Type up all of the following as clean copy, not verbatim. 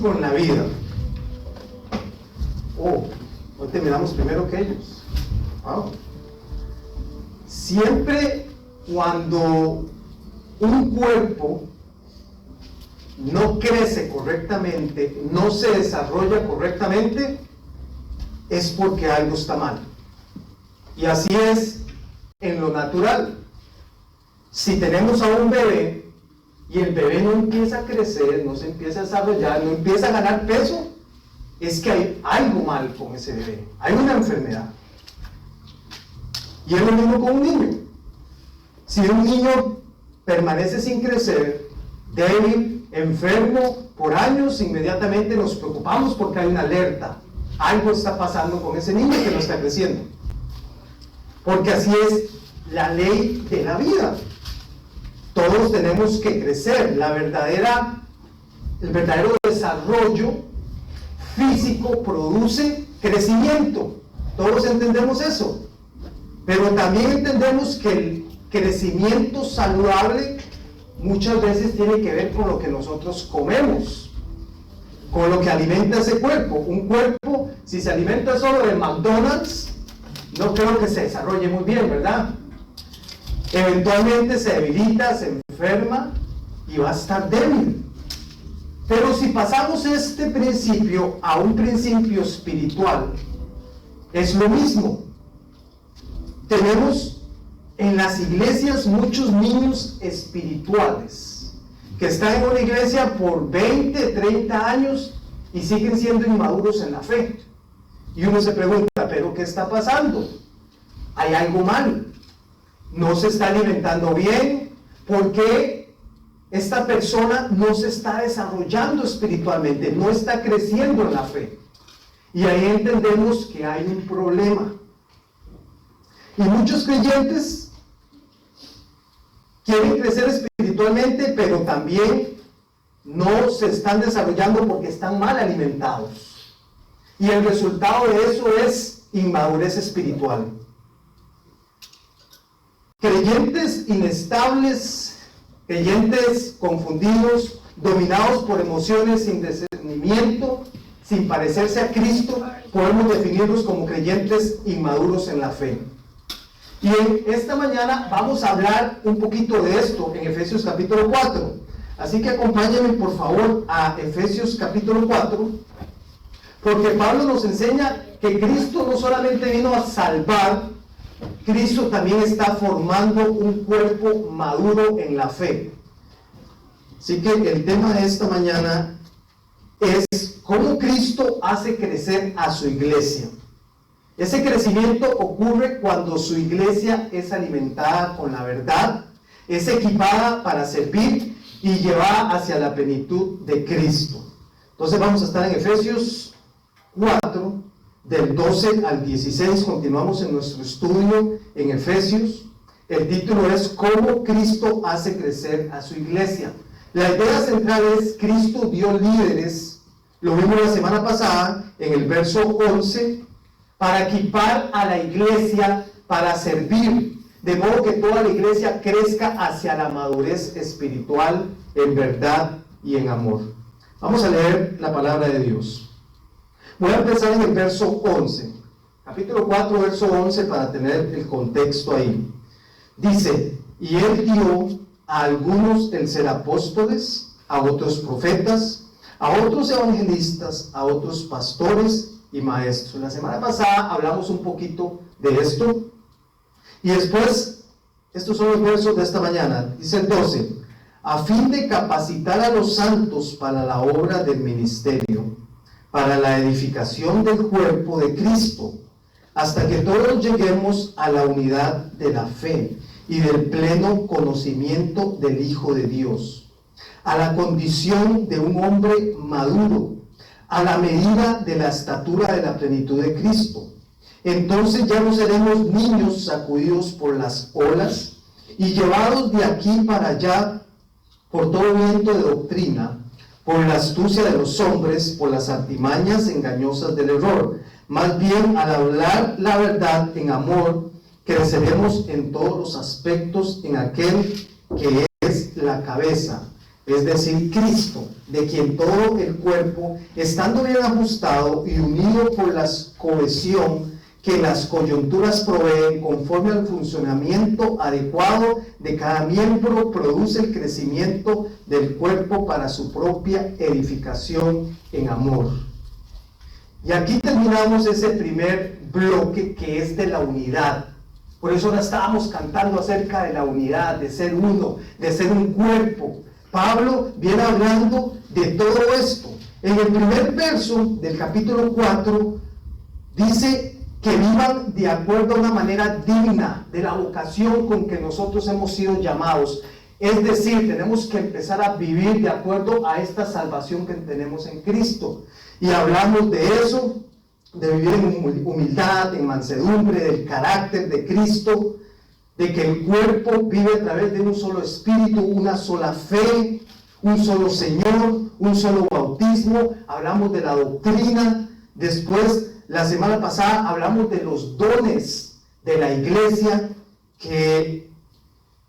con la vida. Hoy terminamos primero que ellos. Wow. Siempre cuando un cuerpo no crece correctamente, no se desarrolla correctamente, es porque algo está mal. Y así es en lo natural. Si tenemos a un bebé y el bebé no empieza a crecer, no se empieza a desarrollar, no empieza a ganar peso, es que hay algo mal con ese bebé, hay una enfermedad. Y es lo mismo con un niño. Si un niño permanece sin crecer, débil, enfermo por años, inmediatamente nos preocupamos porque hay una alerta. Algo está pasando con ese niño que no está creciendo. Porque así es la ley de la vida. Todos tenemos que crecer. El verdadero desarrollo físico produce crecimiento. Todos entendemos eso. Pero también entendemos que el crecimiento saludable muchas veces tiene que ver con lo que nosotros comemos, con lo que alimenta ese cuerpo. Un cuerpo, si se alimenta solo de McDonald's, no creo que se desarrolle muy bien, ¿verdad? Eventualmente se debilita, se enferma y va a estar débil. Pero si pasamos este principio a un principio espiritual, es lo mismo. Tenemos en las iglesias muchos niños espirituales que están en una iglesia por 20, 30 años y siguen siendo inmaduros en la fe. Y uno se pregunta, ¿pero qué está pasando? Hay algo mal. No se está alimentando bien. ¿Por qué esta persona no se está desarrollando espiritualmente? No está creciendo en la fe. Y ahí entendemos que hay un problema. Y muchos creyentes quieren crecer espiritualmente, pero también no se están desarrollando porque están mal alimentados. Y el resultado de eso es inmadurez espiritual. Creyentes inestables, creyentes confundidos, dominados por emociones sin discernimiento, sin parecerse a Cristo, podemos definirlos como creyentes inmaduros en la fe. Y en esta mañana vamos a hablar un poquito de esto en Efesios capítulo 4. Así que acompáñenme por favor a Efesios capítulo 4, porque Pablo nos enseña que Cristo no solamente vino a salvar, Cristo también está formando un cuerpo maduro en la fe. Así que el tema de esta mañana es cómo Cristo hace crecer a su iglesia. Ese crecimiento ocurre cuando su iglesia es alimentada con la verdad, es equipada para servir y llevar hacia la plenitud de Cristo. Entonces vamos a estar en Efesios 4, del 12 al 16. Continuamos en nuestro estudio en Efesios. El título es ¿Cómo Cristo hace crecer a su iglesia? La idea central es Cristo dio líderes, lo vimos la semana pasada en el verso 11, para equipar a la iglesia para servir, de modo que toda la iglesia crezca hacia la madurez espiritual en verdad y en amor. Vamos a leer la palabra de Dios. Voy a empezar en el verso 11, capítulo 4, verso 11, para tener el contexto ahí. Dice, y él dio a algunos el ser apóstoles, a otros profetas, a otros evangelistas, a otros pastores y maestros. La semana pasada hablamos un poquito de esto. Y después, estos son los versos de esta mañana. Dice el 12, a fin de capacitar a los santos para la obra del ministerio, para la edificación del cuerpo de Cristo, hasta que todos lleguemos a la unidad de la fe y del pleno conocimiento del Hijo de Dios, a la condición de un hombre maduro, a la medida de la estatura de la plenitud de Cristo. Entonces ya no seremos niños sacudidos por las olas y llevados de aquí para allá por todo viento de doctrina, por la astucia de los hombres, por las artimañas engañosas del error. Más bien, al hablar la verdad en amor, creceremos en todos los aspectos en aquel que es la cabeza, es decir, Cristo, de quien todo el cuerpo, estando bien ajustado y unido por la cohesión que las coyunturas proveen, conforme al funcionamiento adecuado de cada miembro, produce el crecimiento del cuerpo para su propia edificación en amor. Y aquí terminamos ese primer bloque, que es de la unidad. Por eso ahora estábamos cantando acerca de la unidad, de ser uno, de ser un cuerpo. Pablo viene hablando de todo esto. En el primer verso del capítulo 4 dice que vivan de acuerdo a una manera digna de la vocación con que nosotros hemos sido llamados. Es decir, tenemos que empezar a vivir de acuerdo a esta salvación que tenemos en Cristo. Y hablamos de eso, de vivir en humildad, en mansedumbre, del carácter de Cristo, de que el cuerpo vive a través de un solo espíritu, una sola fe, un solo Señor, un solo bautismo. Hablamos de la doctrina. Después, la semana pasada, hablamos de los dones de la iglesia, que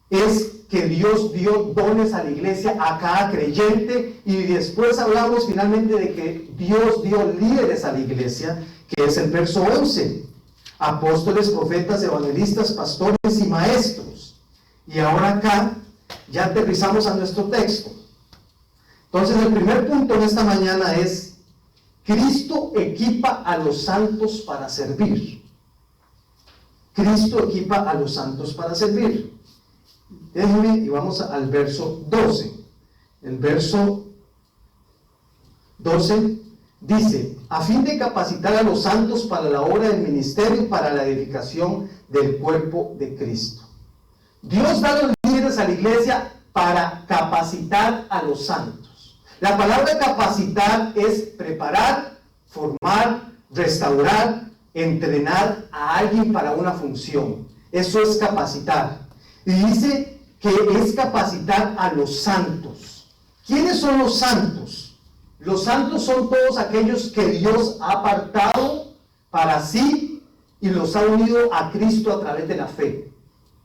es que Dios dio dones a la iglesia, a cada creyente. Y después hablamos finalmente de que Dios dio líderes a la iglesia, que es el verso 11. Apóstoles, profetas, evangelistas, pastores y maestros. Y ahora acá ya aterrizamos a nuestro texto. Entonces el primer punto en esta mañana es: Cristo equipa a los santos para servir. Cristo equipa a los santos para servir. Déjenme y vamos al verso 12. El verso 12 dice: a fin de capacitar a los santos para la obra del ministerio y para la edificación del cuerpo de Cristo. Dios da los líderes a la iglesia para capacitar a los santos. La palabra capacitar es preparar, formar, restaurar, entrenar a alguien para una función. Eso es capacitar. Y dice que es capacitar a los santos. ¿Quiénes son los santos? Los santos son todos aquellos que Dios ha apartado para sí y los ha unido a Cristo a través de la fe.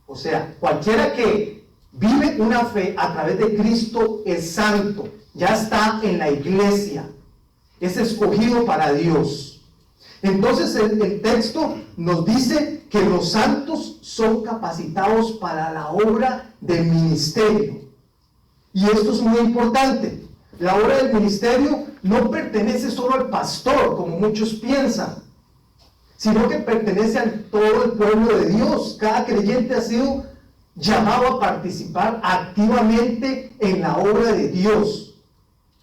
O sea, cualquiera que vive una fe a través de Cristo es santo, ya está en la iglesia, es escogido para Dios. Entonces el texto nos dice que los santos son capacitados para la obra del ministerio. Y esto es muy importante. La obra del ministerio no pertenece solo al pastor, como muchos piensan, sino que pertenece a todo el pueblo de Dios. Cada creyente ha sido llamado a participar activamente en la obra de Dios.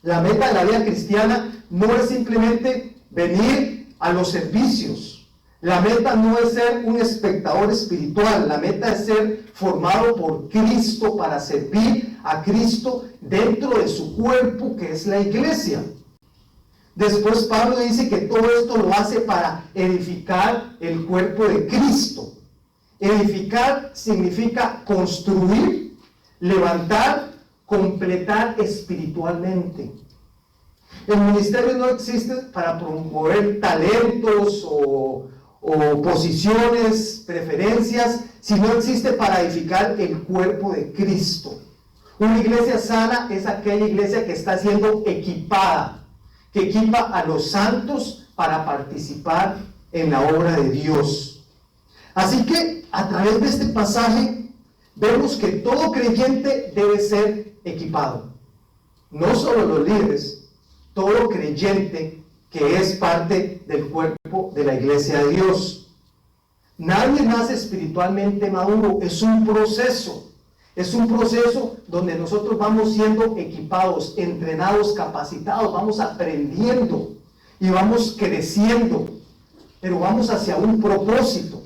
La meta de la vida cristiana no es simplemente venir a los servicios. La meta no es ser un espectador espiritual. La meta es ser formado por Cristo para servir a Cristo dentro de su cuerpo, que es la iglesia. Después Pablo dice que todo esto lo hace para edificar el cuerpo de Cristo. Edificar significa construir, levantar, completar espiritualmente. El ministerio no existe para promover talentos o posiciones, preferencias, sino existe para edificar el cuerpo de Cristo. Una iglesia sana es aquella iglesia que está siendo equipada, que equipa a los santos para participar en la obra de Dios. Así que a través de este pasaje vemos que todo creyente debe ser equipado. No solo los líderes, todo creyente que es parte del cuerpo de la iglesia de Dios. Nadie nace espiritualmente maduro, es un proceso. Es un proceso donde nosotros vamos siendo equipados, entrenados, capacitados, vamos aprendiendo y vamos creciendo, pero vamos hacia un propósito.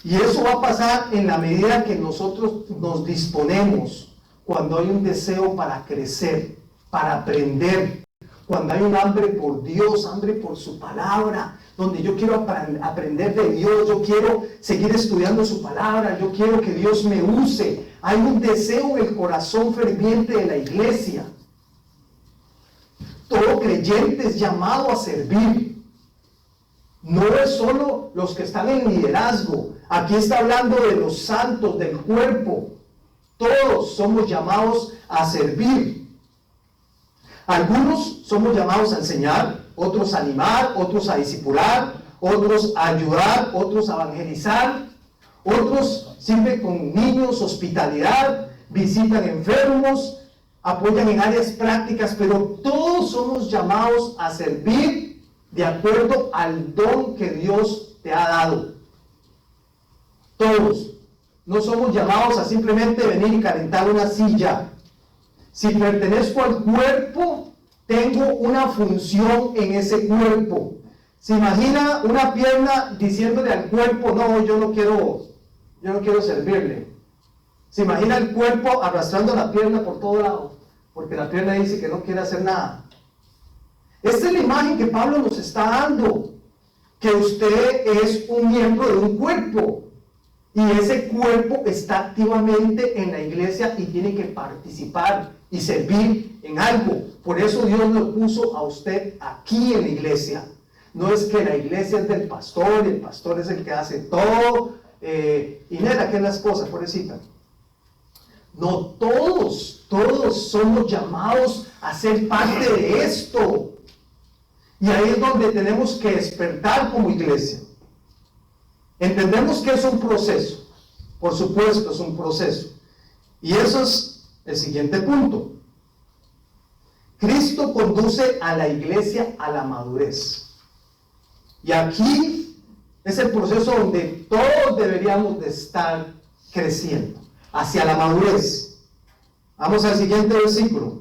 Y eso va a pasar en la medida que nosotros nos disponemos, cuando hay un deseo para crecer, para aprender, cuando hay un hambre por Dios, hambre por su palabra, donde yo quiero aprender de Dios, yo quiero seguir estudiando su palabra, yo quiero que Dios me use. Hay un deseo en el corazón ferviente de la iglesia. Todo creyente es llamado a servir. No es solo los que están en liderazgo. Aquí está hablando de los santos del cuerpo. Todos somos llamados a servir. Algunos somos llamados a enseñar, otros a animar, otros a discipular, otros a ayudar, otros a evangelizar, otros sirven con niños, hospitalidad, visitan enfermos, apoyan en áreas prácticas, pero todos somos llamados a servir de acuerdo al don que Dios te ha dado. Todos. No somos llamados a simplemente venir y calentar una silla. Si pertenezco al cuerpo, tengo una función en ese cuerpo. ¿Se imagina una pierna diciéndole al cuerpo, no, yo no quiero servirle? ¿Se imagina el cuerpo arrastrando la pierna por todo lado? Porque la pierna dice que no quiere hacer nada. Esta es la imagen que Pablo nos está dando, que usted es un miembro de un cuerpo. Y ese cuerpo está activamente en la iglesia y tiene que participar y servir en algo. Por eso Dios lo puso a usted aquí en la iglesia. No es que la iglesia es del pastor y el pastor es el que hace todo. Inés, ¿qué es las cosas, pobrecita? No, todos somos llamados a ser parte de esto. Y ahí es donde tenemos que despertar como iglesia. Entendemos que es un proceso, por supuesto es un proceso, y eso es el siguiente punto. Cristo conduce a la iglesia a la madurez, y aquí es el proceso donde todos deberíamos de estar creciendo, hacia la madurez. Vamos al siguiente versículo,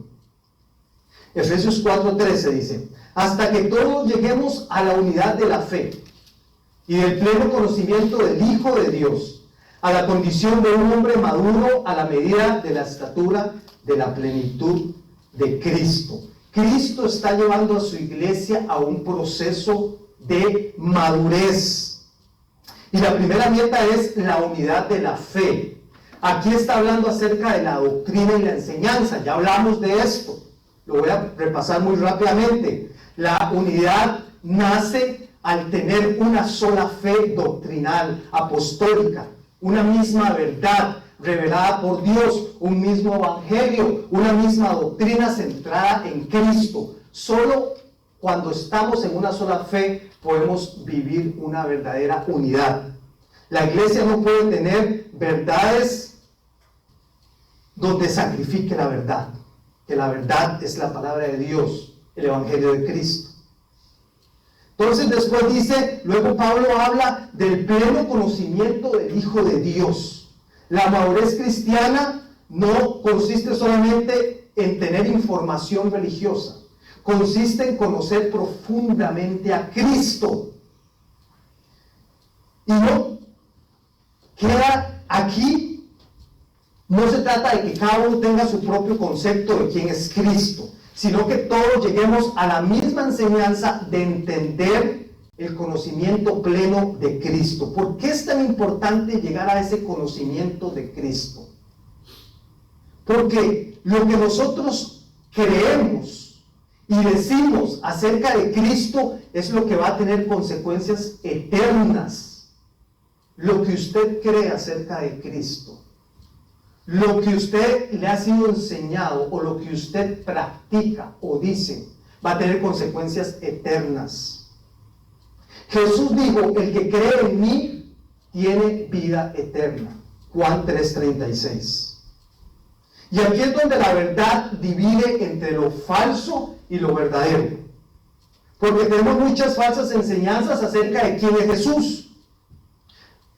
Efesios 4:13 dice, hasta que todos lleguemos a la unidad de la fe, y del pleno conocimiento del Hijo de Dios, a la condición de un hombre maduro a la medida de la estatura de la plenitud de Cristo. Cristo está llevando a su iglesia a un proceso de madurez. Y la primera meta es la unidad de la fe. Aquí está hablando acerca de la doctrina y la enseñanza. Ya hablamos de esto. Lo voy a repasar muy rápidamente. La unidad nace al tener una sola fe doctrinal, apostólica, una misma verdad revelada por Dios, un mismo evangelio, una misma doctrina centrada en Cristo. Solo cuando estamos en una sola fe podemos vivir una verdadera unidad. La iglesia no puede tener verdades donde sacrifique la verdad, que la verdad es la palabra de Dios, el evangelio de Cristo. Entonces después dice, luego Pablo habla del pleno conocimiento del Hijo de Dios. La madurez cristiana no consiste solamente en tener información religiosa, consiste en conocer profundamente a Cristo. Y no queda aquí, no se trata de que cada uno tenga su propio concepto de quién es Cristo, sino que todos lleguemos a la misma enseñanza de entender el conocimiento pleno de Cristo. ¿Por qué es tan importante llegar a ese conocimiento de Cristo? Porque lo que nosotros creemos y decimos acerca de Cristo es lo que va a tener consecuencias eternas. Lo que usted cree acerca de Cristo, lo que usted le ha sido enseñado o lo que usted practica o dice va a tener consecuencias eternas. Jesús dijo, el que cree en mí tiene vida eterna. Juan 3:36. Y aquí es donde la verdad divide entre lo falso y lo verdadero. Porque tenemos muchas falsas enseñanzas acerca de quién es Jesús.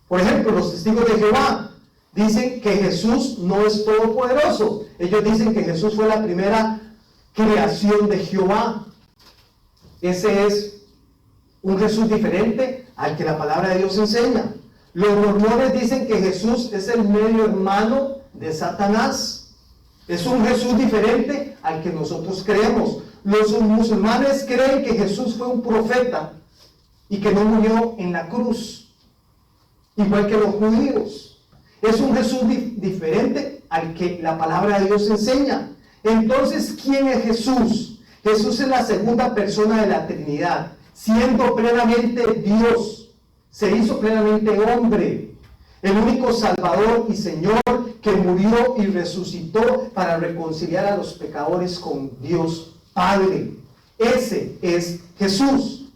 Por ejemplo, los testigos de Jehová dicen que Jesús no es todopoderoso. Ellos dicen que Jesús fue la primera creación de Jehová. Ese es un Jesús diferente al que la palabra de Dios enseña. Los mormones dicen que Jesús es el medio hermano de Satanás. Es un Jesús diferente al que nosotros creemos. Los musulmanes creen que Jesús fue un profeta y que no murió en la cruz, igual que los judíos. Es un Jesús diferente al que la palabra de Dios enseña. Entonces, ¿quién es Jesús? Jesús es la segunda persona de la Trinidad, siendo plenamente Dios, se hizo plenamente hombre. el único Salvador y Señor que murió y resucitó para reconciliar a los pecadores con Dios Padre. Ese es Jesús.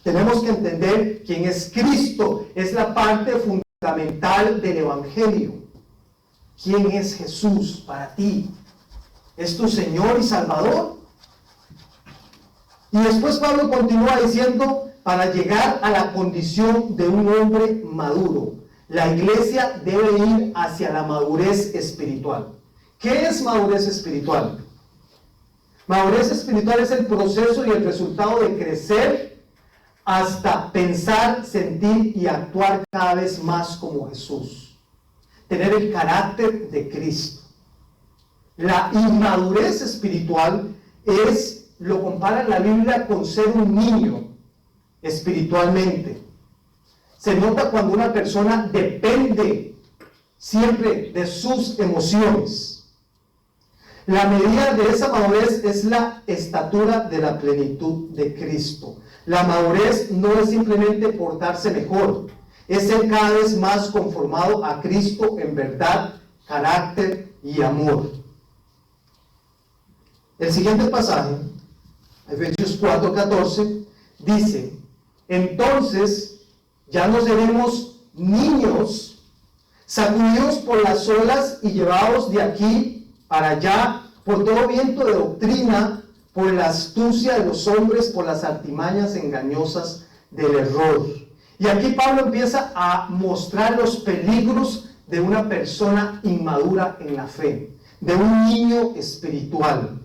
Tenemos que entender quién es Cristo. Es la parte fundamental del Evangelio. ¿Quién es Jesús para ti? ¿Es tu Señor y Salvador? Y después Pablo continúa diciendo, para llegar a la condición de un hombre maduro, la iglesia debe ir hacia la madurez espiritual. ¿Qué es madurez espiritual? Madurez espiritual es el proceso y el resultado de crecer hasta pensar, sentir y actuar cada vez más como Jesús. Tener el carácter de Cristo. La inmadurez espiritual lo compara en la Biblia con ser un niño espiritualmente. Se nota cuando una persona depende siempre de sus emociones. La medida de esa madurez es la estatura de la plenitud de Cristo. La madurez no es simplemente portarse mejor, es ser cada vez más conformado a Cristo en verdad, carácter y amor. El siguiente pasaje, Efesios 4:14, dice, entonces ya no seremos niños, sacudidos por las olas y llevados de aquí para allá por todo viento de doctrina, por la astucia de los hombres, por las artimañas engañosas del error. Y aquí Pablo empieza a mostrar los peligros de una persona inmadura en la fe, de un niño espiritual.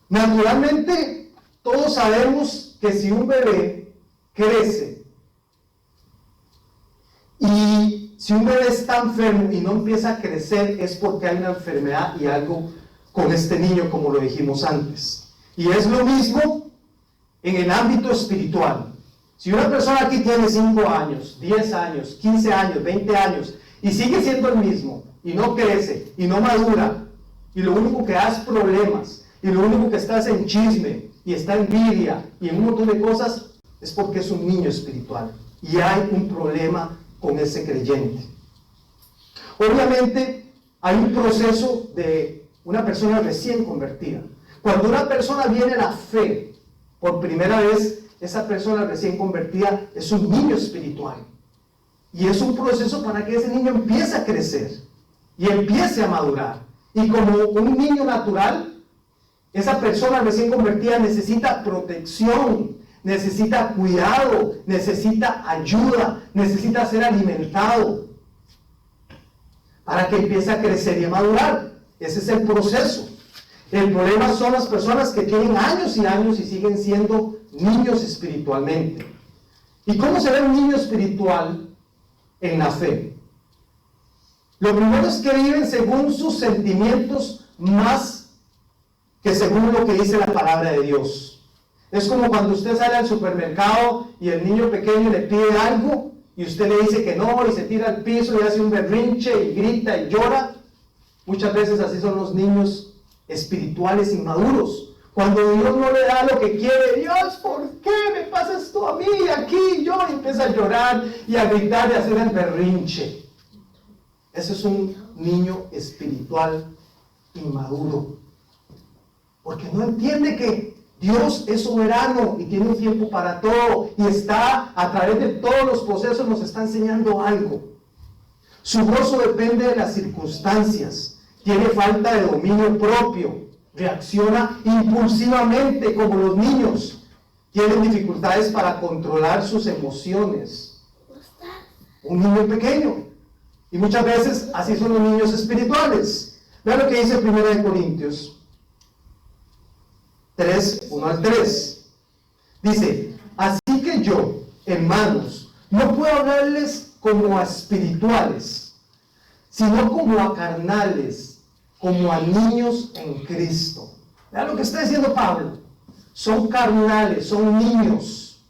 Naturalmente, todos sabemos que si un bebé crece y si un bebé está enfermo y no empieza a crecer, es porque hay una enfermedad y algo con este niño, como lo dijimos antes. Y es lo mismo en el ámbito espiritual. Si una persona aquí tiene 5 años, 10 años, 15 años, 20 años y sigue siendo el mismo y no crece y no madura y lo único que da es problemas y lo único que está es en chisme y está en envidia y en un montón de cosas, es porque es un niño espiritual y hay un problema con ese creyente. Obviamente hay un proceso de una persona recién convertida. Cuando una persona viene a la fe por primera vez, esa persona recién convertida es un niño espiritual. Y es un proceso para que ese niño empiece a crecer y empiece a madurar. Y como un niño natural, esa persona recién convertida necesita protección, necesita cuidado, necesita ayuda, necesita ser alimentado para que empiece a crecer y a madurar. Ese es el proceso. El problema son las personas que tienen años y años y siguen siendo niños espiritualmente. ¿Y cómo se ve un niño espiritual en la fe? Lo primero es que viven según sus sentimientos más que según lo que dice la palabra de Dios. Es como cuando usted sale al supermercado y el niño pequeño le pide algo y usted le dice que no y se tira al piso y hace un berrinche y grita y llora. Muchas veces así son los niños espirituales inmaduros. Cuando Dios no le da lo que quiere, Dios, ¿por qué me pasa esto a mí, aquí, yo? Y empieza a llorar y a gritar y a hacer el berrinche. Ese es un niño espiritual inmaduro. Porque no entiende que Dios es soberano y tiene un tiempo para todo. Y está, a través de todos los procesos, nos está enseñando algo. Su gozo depende de las circunstancias. Tiene falta de dominio propio. Reacciona impulsivamente como los niños. Tienen dificultades para controlar sus emociones. Un niño pequeño. Y muchas veces así son los niños espirituales. Vean lo que dice 1 Corintios 3, 1 al 3. Dice, así que yo, hermanos, no puedo hablarles como a espirituales, sino como a carnales, como a niños en Cristo. Vean lo que está diciendo Pablo. Son carnales, son niños.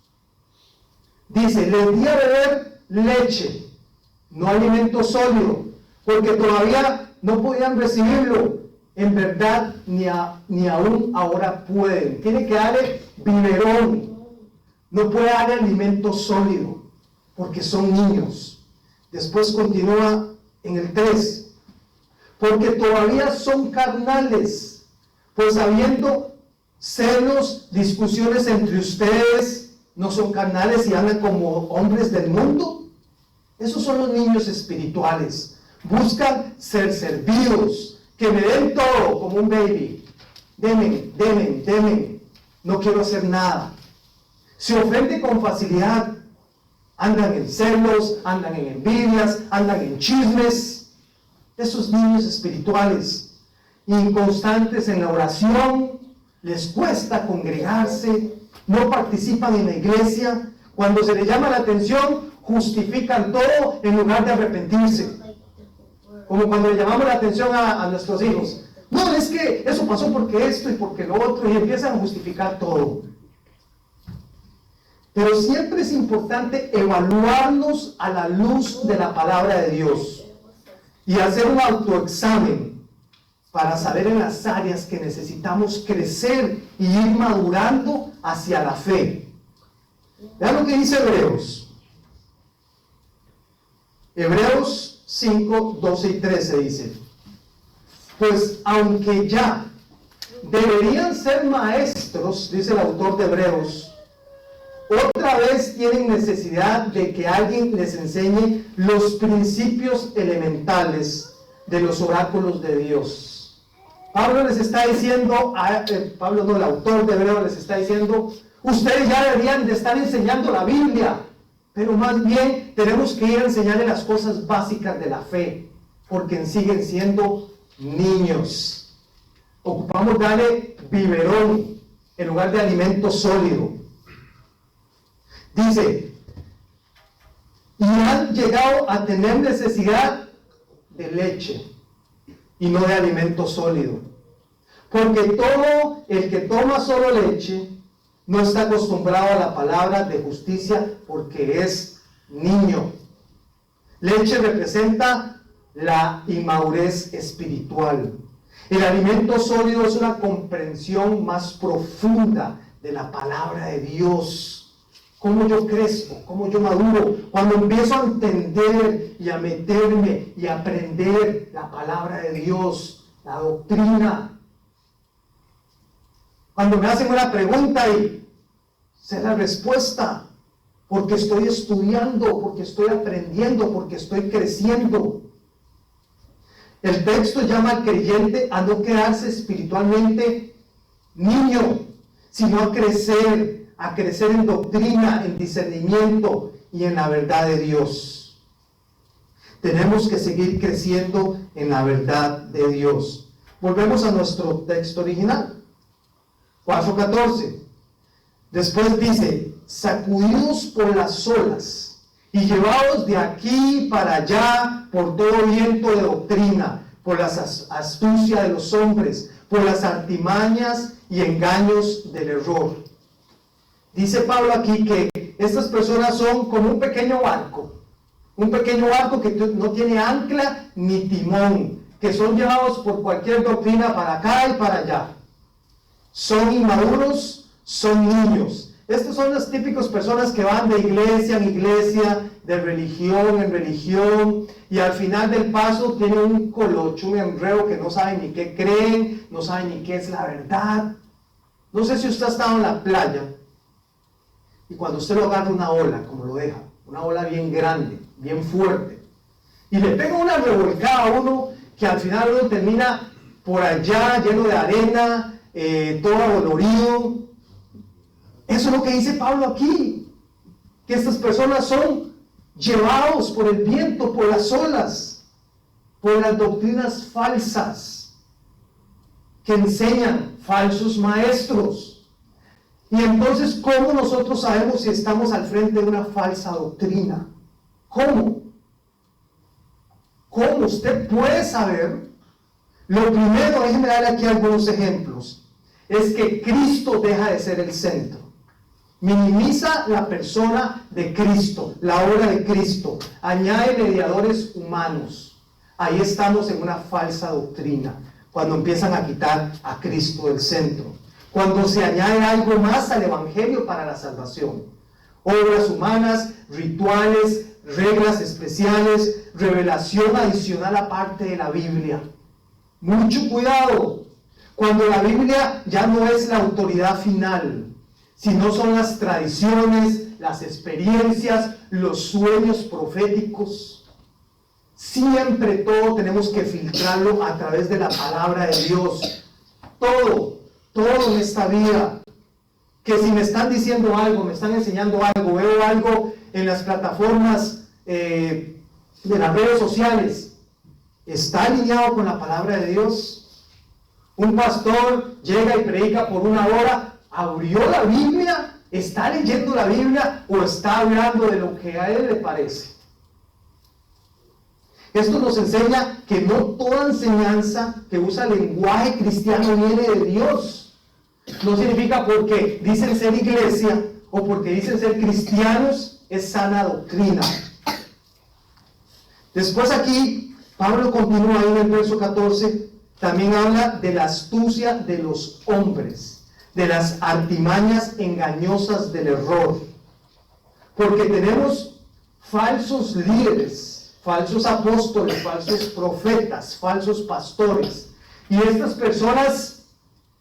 Dice, les di a beber leche, no alimento sólido, porque todavía no podían recibirlo. En verdad, ni aún ahora pueden. Tiene que darle biberón. No puede darle alimento sólido, porque son niños. Después continúa en el 3. Porque todavía son carnales, pues habiendo celos, discusiones entre ustedes, no son carnales y andan como hombres del mundo. Esos son los niños espirituales. Buscan ser servidos, que me den todo como un baby. Deme. No quiero hacer nada. Se ofende con facilidad. Andan en celos, andan en envidias, andan en chismes. Esos niños espirituales, inconstantes en la oración, les cuesta congregarse, no participan en la iglesia. Cuando se les llama la atención, justifican todo en lugar de arrepentirse. Como cuando le llamamos la atención a nuestros hijos. No, es que eso pasó porque esto y porque lo otro, y empiezan a justificar todo. Pero siempre es importante evaluarnos a la luz de la palabra de Dios y hacer un autoexamen para saber en las áreas que necesitamos crecer y ir madurando hacia la fe. Vean lo que dice Hebreos. Hebreos 5, 12 y 13 dice: pues aunque ya deberían ser maestros, dice el autor de Hebreos, otra vez tienen necesidad de que alguien les enseñe los principios elementales de los oráculos de Dios. Pablo les está diciendo, el autor de Hebreos les está diciendo, ustedes ya deberían de estar enseñando la Biblia, pero más bien tenemos que ir a enseñarles las cosas básicas de la fe, porque siguen siendo niños. Ocupamos darle biberón en lugar de alimento sólido. Dice, y han llegado a tener necesidad de leche y no de alimento sólido. Porque todo el que toma solo leche no está acostumbrado a la palabra de justicia porque es niño. Leche representa la inmadurez espiritual. El alimento sólido es una comprensión más profunda de la palabra de Dios. Cómo yo crezco, cómo yo maduro, cuando empiezo a entender y a meterme y a aprender la palabra de Dios, la doctrina. Cuando me hacen una pregunta y sé la respuesta, porque estoy estudiando, porque estoy aprendiendo, porque estoy creciendo. El texto llama al creyente a no quedarse espiritualmente niño, sino a crecer en doctrina, en discernimiento y en la verdad de Dios. Tenemos que seguir creciendo en la verdad de Dios. Volvemos a nuestro texto original, 4:14. Después dice, sacudidos por las olas y llevados de aquí para allá por todo viento de doctrina, por la astucia de los hombres, por las artimañas y engaños del error. Dice Pablo aquí que estas personas son como un pequeño barco que no tiene ancla ni timón, que son llevados por cualquier doctrina para acá y para allá. Son inmaduros, son niños. Estas son las típicas personas que van de iglesia en iglesia, de religión en religión, y al final del paso tienen un colocho, un enredo que no saben ni qué creen, no saben ni qué es la verdad. No sé si usted ha estado en la playa, y cuando usted lo agarra una ola, como lo deja, una ola bien grande, bien fuerte, y le pega una revolcada a uno, que al final uno termina por allá, lleno de arena, todo adolorido. Eso es lo que dice Pablo aquí, que estas personas son llevados por el viento, por las olas, por las doctrinas falsas, que enseñan falsos maestros. Y entonces, ¿cómo nosotros sabemos si estamos al frente de una falsa doctrina? ¿Cómo? ¿Cómo usted puede saber? Lo primero, déjenme darle aquí algunos ejemplos, es que Cristo deja de ser el centro. Minimiza la persona de Cristo, la obra de Cristo, añade mediadores humanos. Ahí estamos en una falsa doctrina, cuando empiezan a quitar a Cristo del centro. Cuando se añade algo más al Evangelio para la salvación. Obras humanas, rituales, reglas especiales, revelación adicional aparte de la Biblia. Mucho cuidado, cuando la Biblia ya no es la autoridad final, sino son las tradiciones, las experiencias, los sueños proféticos. Siempre todo tenemos que filtrarlo a través de la palabra de Dios. Todo en esta vida. Que si me están diciendo algo, me están enseñando algo, veo algo en las plataformas de las redes sociales, ¿está alineado con la palabra de Dios? Un pastor llega y predica por 1 hora, ¿abrió la Biblia? ¿Está leyendo la Biblia o está hablando de lo que a él le parece? Esto nos enseña que no toda enseñanza que usa lenguaje cristiano viene de Dios. No significa porque dicen ser iglesia o porque dicen ser cristianos es sana doctrina. Después aquí, Pablo continúa ahí en el verso 14, también habla de la astucia de los hombres, de las artimañas engañosas del error. Porque tenemos falsos líderes, falsos apóstoles, falsos profetas, falsos pastores. Y estas personas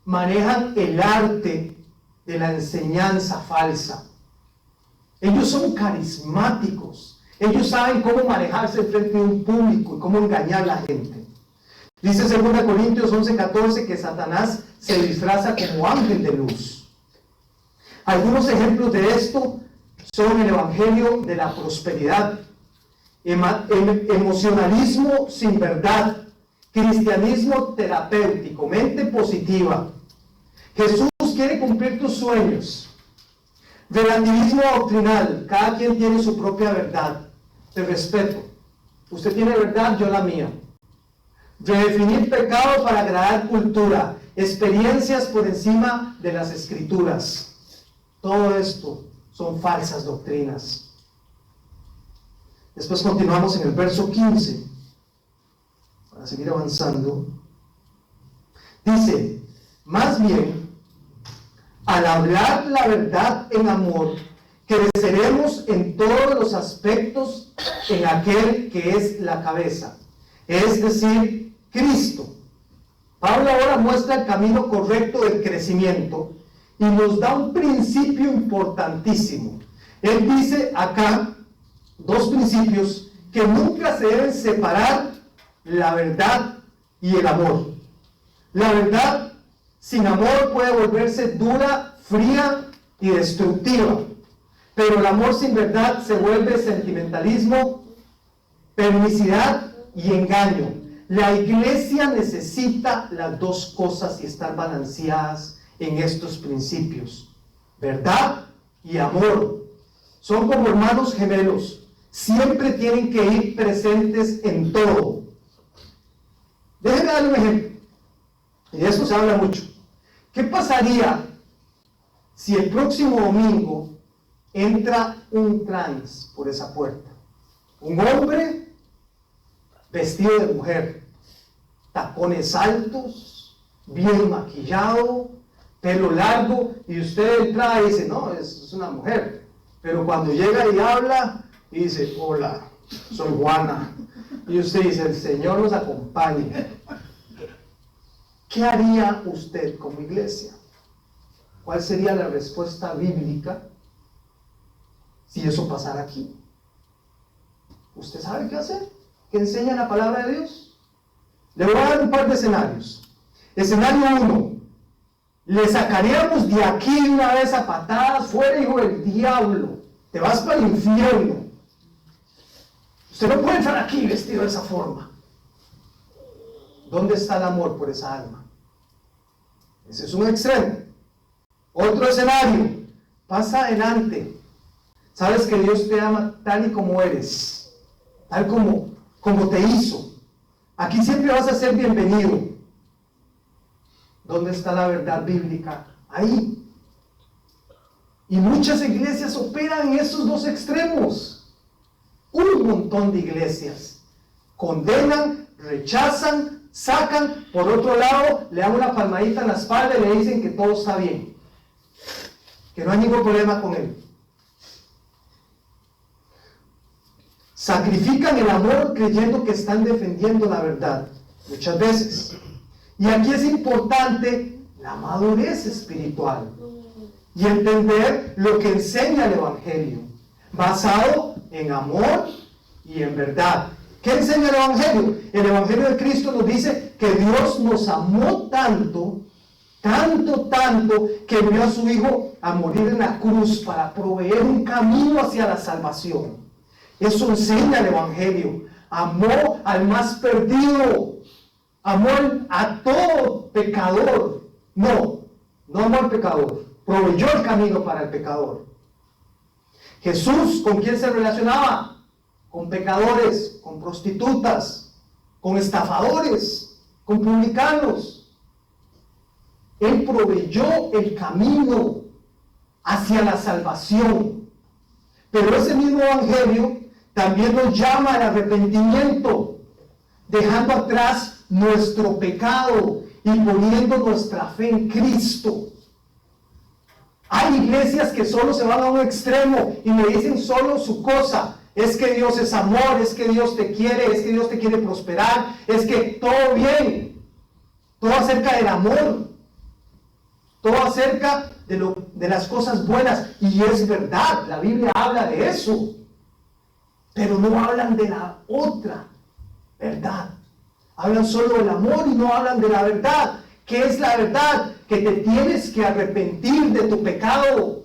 manejan el arte de la enseñanza falsa. Ellos son carismáticos. Ellos saben cómo manejarse frente a un público y cómo engañar a la gente. Dice 2 Corintios 11:14 que Satanás se disfraza como ángel de luz. Algunos ejemplos de esto son el evangelio de la prosperidad, emocionalismo sin verdad, cristianismo terapéutico, mente positiva. Jesús quiere cumplir tus sueños. Relativismo doctrinal, cada quien tiene su propia verdad. Te respeto. Usted tiene verdad, yo la mía. Redefinir pecado para agradar cultura, experiencias por encima de las escrituras. Todo esto son falsas doctrinas. Después continuamos en el verso 15. Para seguir avanzando. Dice, más bien, al hablar la verdad en amor, creceremos en todos los aspectos en aquel que es la cabeza, es decir, Cristo. Pablo ahora muestra el camino correcto del crecimiento y nos da un principio importantísimo. Él dice acá 2 principios que nunca se deben separar: la verdad y el amor. La verdad sin amor puede volverse dura, fría y destructiva. Pero el amor sin verdad se vuelve sentimentalismo, permisidad y engaño. La iglesia necesita las dos cosas y estar balanceadas en estos principios. Verdad y amor. Son como hermanos gemelos. Siempre tienen que ir presentes en todo. Déjenme darle un ejemplo. Y de eso se habla mucho. ¿Qué pasaría si el próximo domingo entra un trans por esa puerta? Un hombre vestido de mujer, tacones altos, bien maquillado, pelo largo, y usted entra y dice, no, es una mujer. Pero cuando llega y habla, y dice, hola, soy Juana. Y usted dice, el Señor nos acompañe. ¿Qué haría usted como iglesia? ¿Cuál sería la respuesta bíblica si eso pasara aquí? ¿Usted sabe qué hacer? ¿Qué enseña la palabra de Dios? Le voy a dar un par de escenarios. Escenario 1. Le sacaríamos de aquí de una vez a patadas, fuera, hijo del diablo. Te vas para el infierno. Usted no puede estar aquí vestido de esa forma. ¿Dónde está el amor por esa alma? Ese es un extremo. Otro escenario. Pasa adelante. Sabes que Dios te ama tal y como eres. Tal como te hizo. Aquí siempre vas a ser bienvenido. ¿Dónde está la verdad bíblica? Ahí. Y muchas iglesias operan en esos dos extremos. Un montón de iglesias condenan, rechazan, sacan, por otro lado le dan una palmadita en la espalda y le dicen que todo está bien, que no hay ningún problema con él. Sacrifican el amor creyendo que están defendiendo la verdad, muchas veces. Y aquí es importante la madurez espiritual y entender lo que enseña el Evangelio, basado en amor y en verdad. ¿Qué enseña el Evangelio? El Evangelio de Cristo nos dice que Dios nos amó tanto, que envió a su Hijo a morir en la cruz para proveer un camino hacia la salvación. Eso enseña el Evangelio. Amó al más perdido, amó a todo pecador. No amó al pecador, proveyó el camino para el pecador. Jesús, ¿con quién se relacionaba? Con pecadores, con prostitutas, con estafadores, con publicanos. Él proveyó el camino hacia la salvación. Pero ese mismo Evangelio también nos llama al arrepentimiento, dejando atrás nuestro pecado y poniendo nuestra fe en Cristo. Hay iglesias que solo se van a un extremo y me dicen solo su cosa. Es que Dios es amor, es que Dios te quiere, es que Dios te quiere prosperar, es que todo bien, todo acerca del amor, todo acerca de las cosas buenas. Y es verdad, la Biblia habla de eso, pero no hablan de la otra verdad. Hablan solo del amor y no hablan de la verdad. ¿Qué es la verdad? Que te tienes que arrepentir de tu pecado,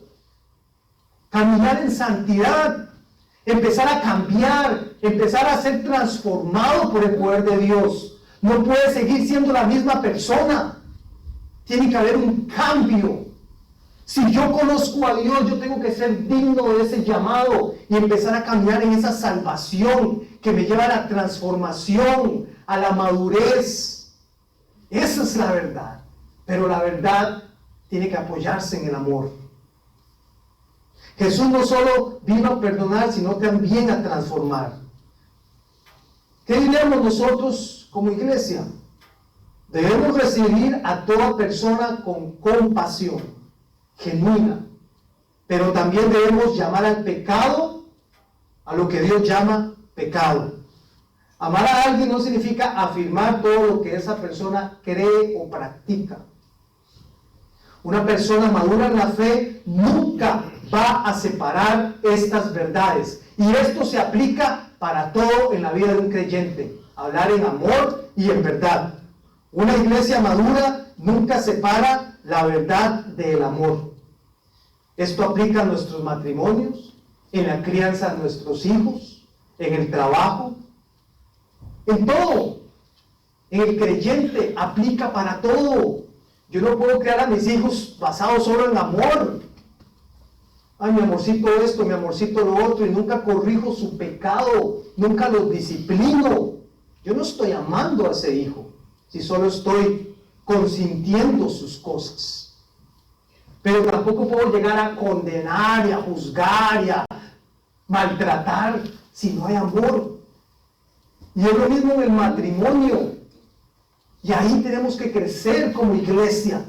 caminar en santidad, empezar a cambiar, empezar a ser transformado por el poder de Dios. No puedes seguir siendo la misma persona. Tiene que haber un cambio. Si yo conozco a Dios, yo tengo que ser digno de ese llamado y empezar a caminar en esa salvación que me lleva a la transformación, a la madurez. Esa es la verdad. Pero la verdad tiene que apoyarse en el amor. Jesús no solo vino a perdonar, sino también a transformar. ¿Qué diríamos nosotros como iglesia? Debemos recibir a toda persona con compasión genuina, pero también debemos llamar al pecado a lo que Dios llama pecado. Amar a alguien no significa afirmar todo lo que esa persona cree o practica. Una persona madura en la fe nunca va a separar estas verdades. Y esto se aplica para todo en la vida de un creyente. Hablar en amor y en verdad. Una iglesia madura nunca separa la verdad del amor. Esto aplica a nuestros matrimonios, en la crianza de nuestros hijos, en el trabajo, en todo. En el creyente aplica para todo. Yo no puedo criar a mis hijos basados solo en amor. Ay, mi amorcito esto, mi amorcito lo otro, y nunca corrijo su pecado, nunca los disciplino. Yo no estoy amando a ese hijo, si solo estoy consintiendo sus cosas. Pero tampoco puedo llegar a condenar y a juzgar y a maltratar si no hay amor. Y es lo mismo en el matrimonio. Y ahí tenemos que crecer como iglesia,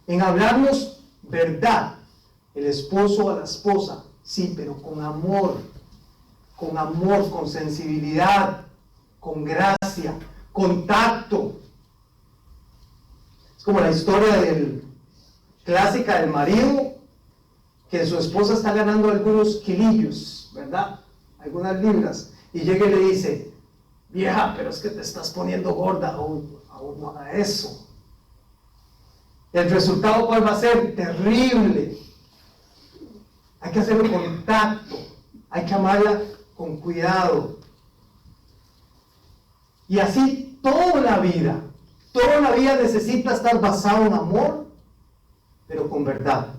en hablarnos verdad, el esposo a la esposa, sí, pero con amor, con sensibilidad, con gracia, con tacto. Es como la historia clásica del marido, que su esposa está ganando algunos kilillos, ¿verdad? Algunas libras, y llega y le dice: vieja, pero es que te estás poniendo gorda, aún no haga eso. El resultado, ¿cuál va a ser? Terrible. Hay que hacerlo con tacto, hay que amarla con cuidado. Y así toda la vida necesita estar basado en amor, pero con verdad.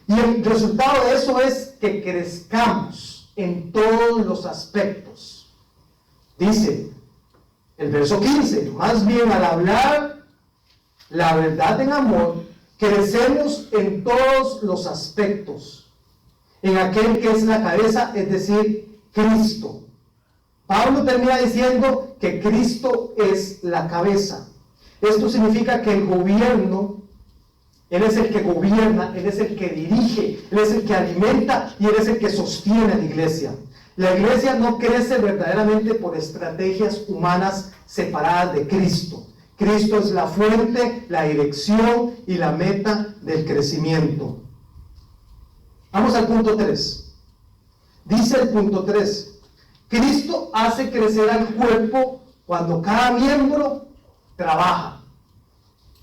Y el resultado de eso es que crezcamos en todos los aspectos. Dice el verso 15, más bien al hablar la verdad en amor, crecemos en todos los aspectos, en aquel que es la cabeza, es decir, Cristo. Pablo termina diciendo que Cristo es la cabeza. Esto significa que el gobierno, Él es el que gobierna, Él es el que dirige, Él es el que alimenta y Él es el que sostiene a la iglesia. La iglesia no crece verdaderamente por estrategias humanas separadas de Cristo. Cristo es la fuente, la dirección y la meta del crecimiento. Vamos al punto 3. Dice el punto 3: Cristo hace crecer al cuerpo cuando cada miembro trabaja.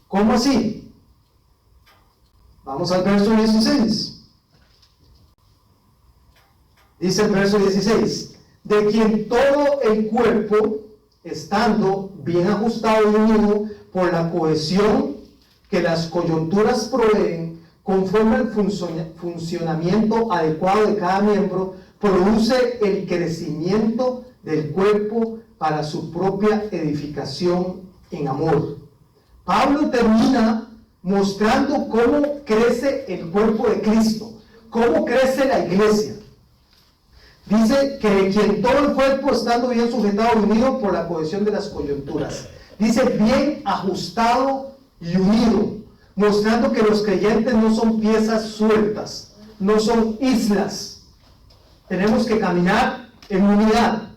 ¿Cómo así? Vamos al verso 16. Dice el verso 16: de quien todo el cuerpo, estando bien ajustado y unido por la cohesión que las coyunturas proveen, conforme al funcionamiento adecuado de cada miembro, produce el crecimiento del cuerpo para su propia edificación en amor. Pablo termina mostrando cómo crece el cuerpo de Cristo, cómo crece la iglesia. Dice que quien todo el cuerpo, estando bien sujetado y unido por la cohesión de las coyunturas. Dice bien ajustado y unido, mostrando que los creyentes no son piezas sueltas, no son islas. Tenemos que caminar en unidad.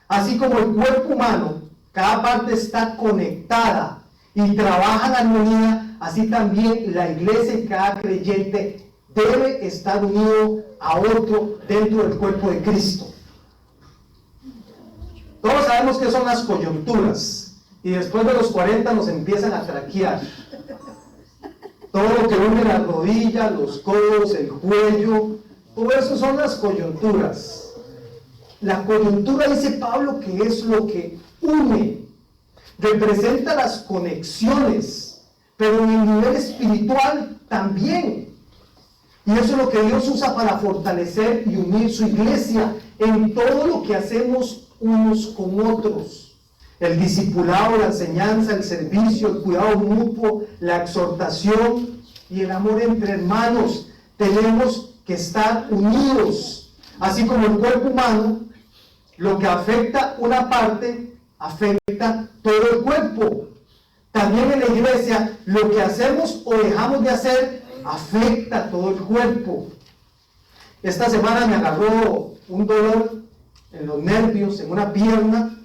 Así como el cuerpo humano, cada parte está conectada y trabaja en armonía, así también la iglesia y cada creyente debe estar unido a otro dentro del cuerpo de Cristo. Todos sabemos que son las coyunturas, y después de los 40 nos empiezan a traquear. Todo lo que une las rodillas, los codos, el cuello, todo eso son las coyunturas. La coyuntura, dice Pablo, que es lo que une, representa las conexiones, pero en el nivel espiritual también. Y eso es lo que Dios usa para fortalecer y unir su iglesia en todo lo que hacemos unos con otros. El discipulado, la enseñanza, el servicio, el cuidado mutuo, la exhortación y el amor entre hermanos. Tenemos que estar unidos. Así como el cuerpo humano, lo que afecta una parte, afecta todo el cuerpo. También en la iglesia, lo que hacemos o dejamos de hacer afecta todo el cuerpo. Esta semana me agarró un dolor en los nervios, en una pierna,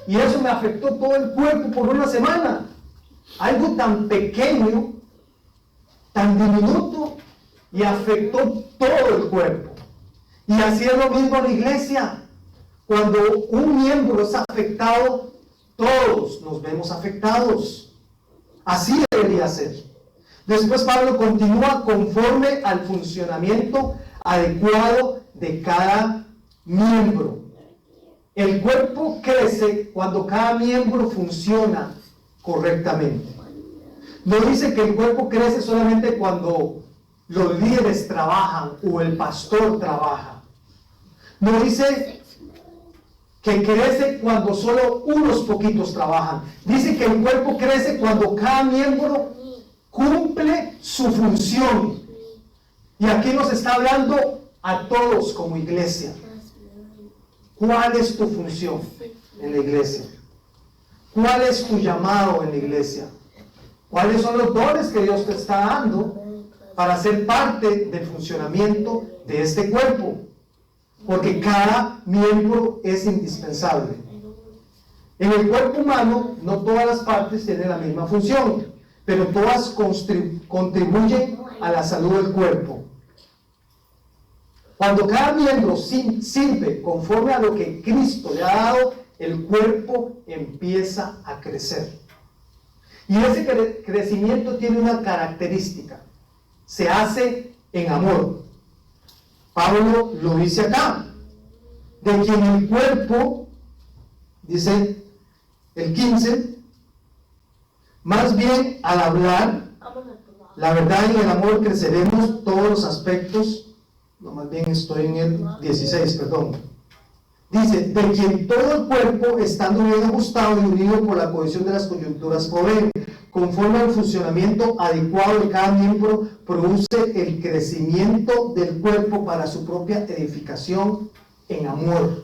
y eso me afectó todo el cuerpo por una semana. Algo tan pequeño, tan diminuto, y afectó todo el cuerpo. Y así es lo mismo en la iglesia. Cuando un miembro es afectado, todos nos vemos afectados. Así debería ser. Después Pablo continúa: conforme al funcionamiento adecuado de cada miembro. El cuerpo crece cuando cada miembro funciona correctamente. No dice que el cuerpo crece solamente cuando los líderes trabajan o el pastor trabaja. No dice que crece cuando solo unos poquitos trabajan. Dice que el cuerpo crece cuando cada miembro cumple su función. Y aquí nos está hablando a todos como iglesia. ¿Cuál es tu función en la iglesia? ¿Cuál es tu llamado en la iglesia? ¿Cuáles son los dones que Dios te está dando para ser parte del funcionamiento de este cuerpo? Porque cada miembro es indispensable. En el cuerpo humano, no todas las partes tienen la misma función, pero todas contribuyen a la salud del cuerpo. Cuando cada miembro sirve conforme a lo que Cristo le ha dado, el cuerpo empieza a crecer. Y ese crecimiento tiene una característica: se hace en amor. Pablo lo dice acá, de quien el cuerpo, dice el 15, más bien al hablar la verdad y el amor creceremos todos los aspectos. No, más bien estoy en el 16, perdón. Dice, de quien todo el cuerpo, estando bien ajustado y unido por la cohesión de las coyunturas, provee, conforme al funcionamiento adecuado de cada miembro, produce el crecimiento del cuerpo para su propia edificación en amor.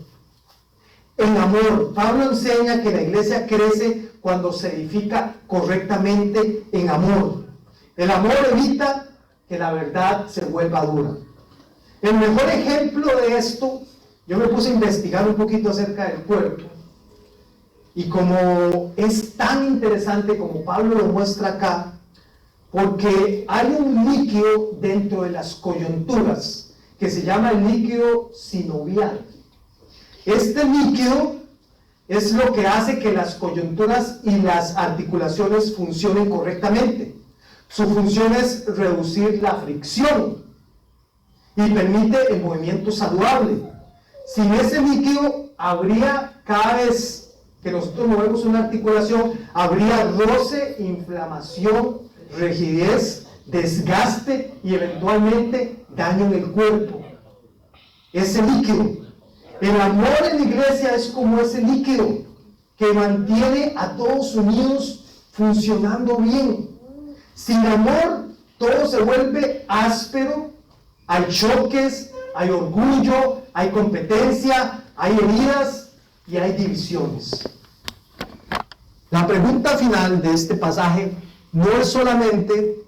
En amor. Pablo enseña que la iglesia crece cuando se edifica correctamente en amor. El amor evita que la verdad se vuelva dura. El mejor ejemplo de esto yo me puse a investigar un poquito acerca del cuerpo. Y como es tan interesante como Pablo lo muestra acá, porque hay un líquido dentro de las coyunturas que se llama el líquido sinovial. Este líquido es lo que hace que las coyunturas y las articulaciones funcionen correctamente. Su función es reducir la fricción y permite el movimiento saludable. Sin ese líquido habría, cada vez que nosotros movemos una articulación, habría roce, inflamación, rigidez, desgaste y eventualmente daño en el cuerpo. Ese líquido. El amor en la iglesia es como ese líquido que mantiene a todos unidos funcionando bien. Sin amor, todo se vuelve áspero, hay choques, hay orgullo, hay competencia, hay heridas y hay divisiones. La pregunta final de este pasaje no es solamente,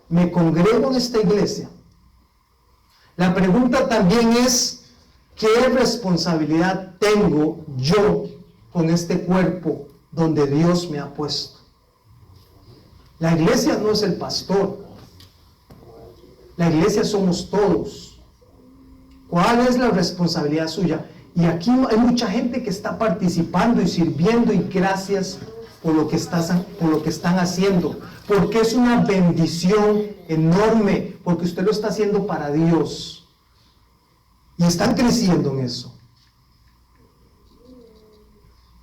¿me congrego en esta iglesia? La pregunta también es, ¿qué responsabilidad tengo yo con este cuerpo donde Dios me ha puesto? La iglesia no es el pastor. La iglesia somos todos. ¿Cuál es la responsabilidad suya? Y aquí hay mucha gente que está participando y sirviendo, y gracias por lo que están haciendo, porque es una bendición enorme, porque usted lo está haciendo para Dios y están creciendo en eso.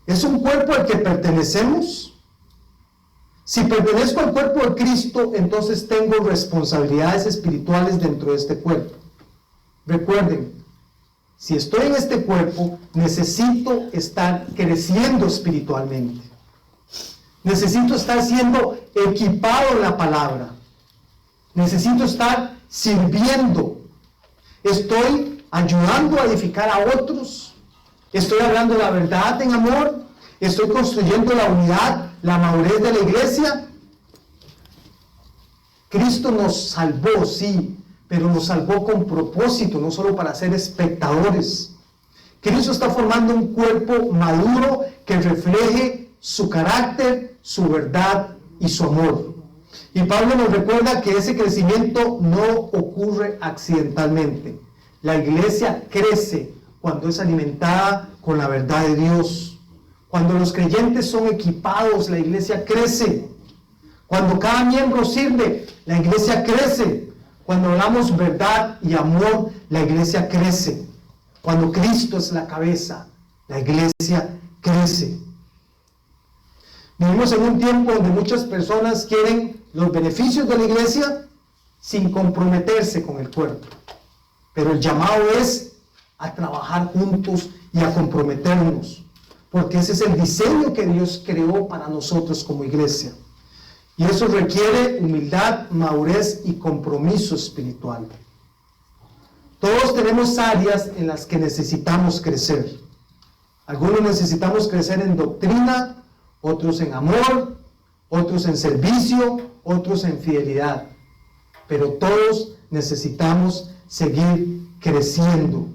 Es un cuerpo al que pertenecemos. Si pertenezco al cuerpo de Cristo, entonces tengo responsabilidades espirituales dentro de este cuerpo. Recuerden, si estoy en este cuerpo, necesito estar creciendo espiritualmente. Necesito estar siendo equipado en la palabra. Necesito estar sirviendo. Estoy ayudando a edificar a otros. Estoy hablando la verdad en amor. Estoy construyendo la unidad, la madurez de la iglesia. Cristo nos salvó, sí, pero nos salvó con propósito, no solo para ser espectadores. Cristo está formando un cuerpo maduro que refleje su carácter, su verdad y su amor. Y Pablo nos recuerda que ese crecimiento no ocurre accidentalmente. La iglesia crece cuando es alimentada con la verdad de Dios. Cuando los creyentes son equipados, la iglesia crece. Cuando cada miembro sirve, la iglesia crece. Cuando hablamos verdad y amor, la iglesia crece. Cuando Cristo es la cabeza, la iglesia crece. Vivimos en un tiempo donde muchas personas quieren los beneficios de la iglesia sin comprometerse con el cuerpo. Pero el llamado es a trabajar juntos y a comprometernos, porque ese es el diseño que Dios creó para nosotros como iglesia. Y eso requiere humildad, madurez y compromiso espiritual. Todos tenemos áreas en las que necesitamos crecer. Algunos necesitamos crecer en doctrina, otros en amor, otros en servicio, otros en fidelidad. Pero todos necesitamos seguir creciendo.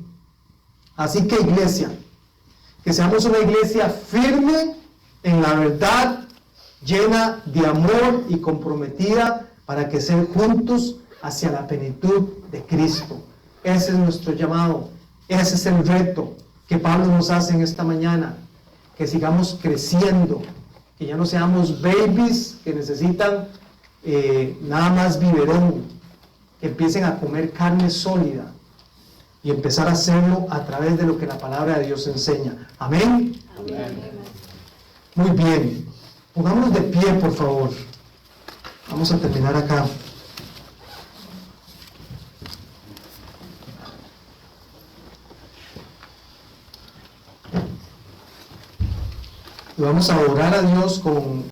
Así que iglesia, que seamos una iglesia firme en la verdad, llena de amor y comprometida para crecer juntos hacia la plenitud de Cristo. Ese es nuestro llamado, ese es el reto que Pablo nos hace en esta mañana, que sigamos creciendo, que ya no seamos babies que necesitan nada más biberón, que empiecen a comer carne sólida y empezar a hacerlo a través de lo que la palabra de Dios enseña. Amén. Amén. Muy bien, pongámonos de pie, por favor. Vamos a terminar acá. Y vamos a orar a Dios con